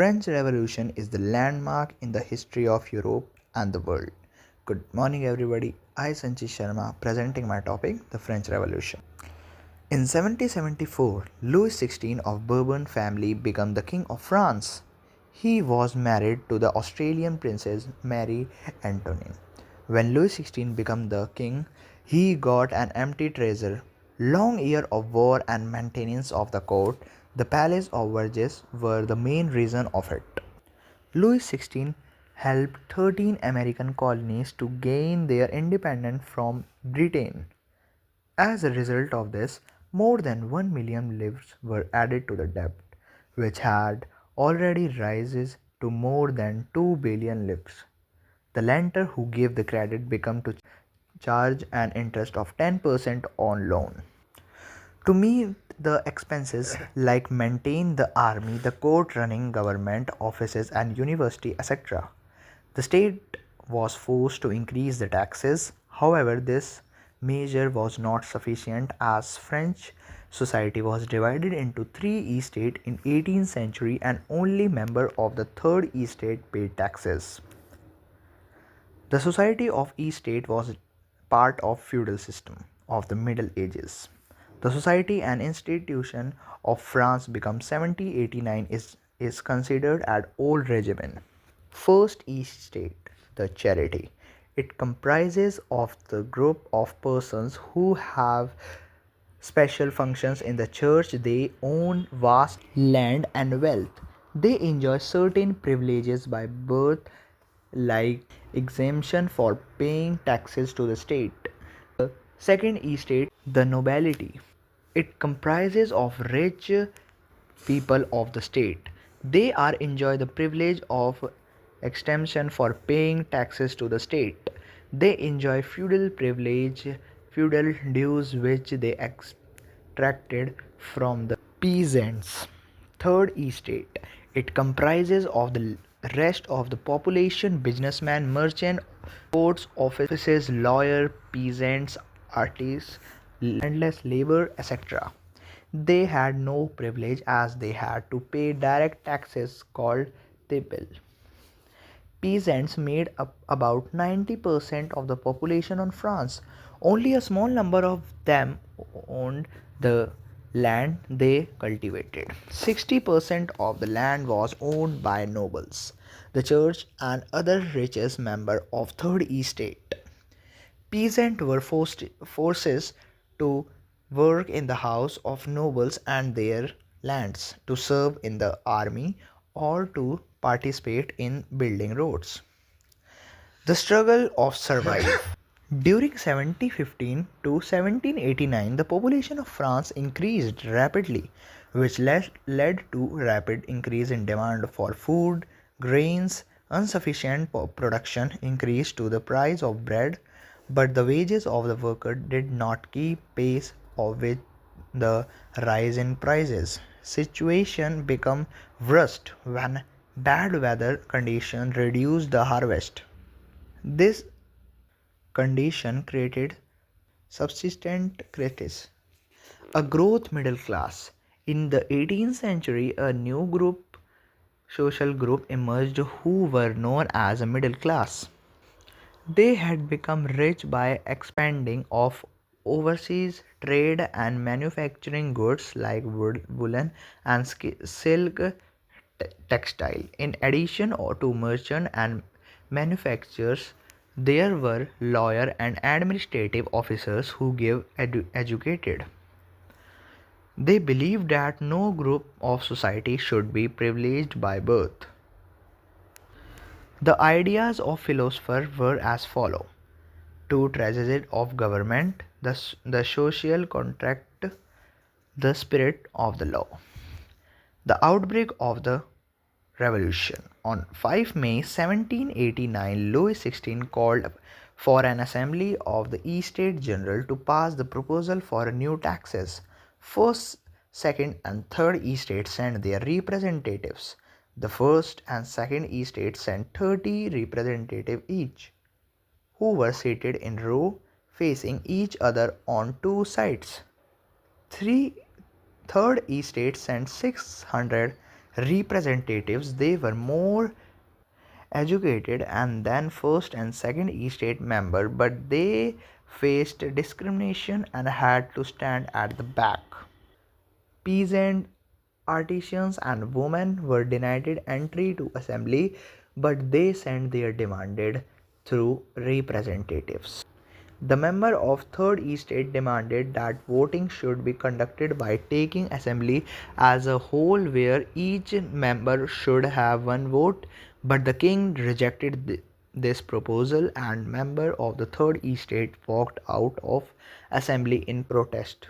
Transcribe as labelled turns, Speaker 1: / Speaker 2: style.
Speaker 1: French Revolution is the landmark in the history of Europe and the world. Good morning, everybody. I, Sanchit Sharma, presenting my topic, the French Revolution. In 1774, Louis XVI of Bourbon family became the King of France. He was married to the Australian Princess Marie Antoinette. When Louis XVI became the king, he got an empty treasure. Long years of war and maintenance of the court, the Palace of Versailles were the main reason of it. Louis XVI helped 13 American colonies to gain their independence from Britain. As a result of this, more than 1 million lives were added to the debt, which had already rises to more than 2 billion lives. The lender who gave the credit became to charge an interest of 10% on loan. To meet the expenses like maintain the army, the court running government offices and university, etc. The state was forced to increase the taxes. However, this measure was not sufficient as French society was divided into three estates in 18th century and only member of the third estate paid taxes. The society of estate was part of feudal system of the Middle Ages. The society and institution of France become 1789 is considered an old regime. First estate, the charity. It comprises of the group of persons who have special functions in the church. They own vast land and wealth. They enjoy certain privileges by birth like exemption for paying taxes to the state. The second estate, the nobility. It comprises of rich people of the state. They are enjoy the privilege of exemption for paying taxes to the state. They enjoy feudal privilege, feudal dues which they extracted from the peasants. Third estate. It comprises of the rest of the population, businessmen, merchant, courts, offices, lawyer, peasants, artists, landless labor, etc. They had no privilege as they had to pay direct taxes called tibble. Peasants made up about 90% of the population on France. Only a small number of them owned the land they cultivated. 60% of the land was owned by nobles, the church, and other richest members of Third Estate. Peasants were forces to work in the house of nobles and their lands, to serve in the army, or to participate in building roads. The struggle of survival. During 1715 to 1789, the population of France increased rapidly, which led to rapid increase in demand for food, grains, insufficient production increased to the price of bread, but the wages of the worker did not keep pace with the rise in prices. Situation became worse when bad weather conditions reduced the harvest. This condition created subsistence crisis, a growth middle class. In the 18th century, a new social group emerged who were known as a middle class. They had become rich by expanding of overseas trade and manufacturing goods like woolen and silk textile. In addition to merchant and manufacturers, there were lawyer and administrative officers who gave educated. They believed that no group of society should be privileged by birth. The ideas of philosophers were as follow: two tragedies of government, the social contract, the spirit of the law. The outbreak of the revolution. On 5 May 1789, Louis XVI called for an assembly of the Estates General to pass the proposal for new taxes. First, second, and third estates sent their representatives. The first and second estates sent 30 representatives each, who were seated in row facing each other on two sides. Three third estate sent 600 representatives. They were more educated and than first and second estate member, but they faced discrimination and had to stand at the back. Peasant artisans and women were denied entry to assembly, but they sent their demanded through representatives. The member of Third Estate demanded that voting should be conducted by taking assembly as a whole where each member should have one vote, but the king rejected this proposal and member of the Third Estate walked out of assembly in protest.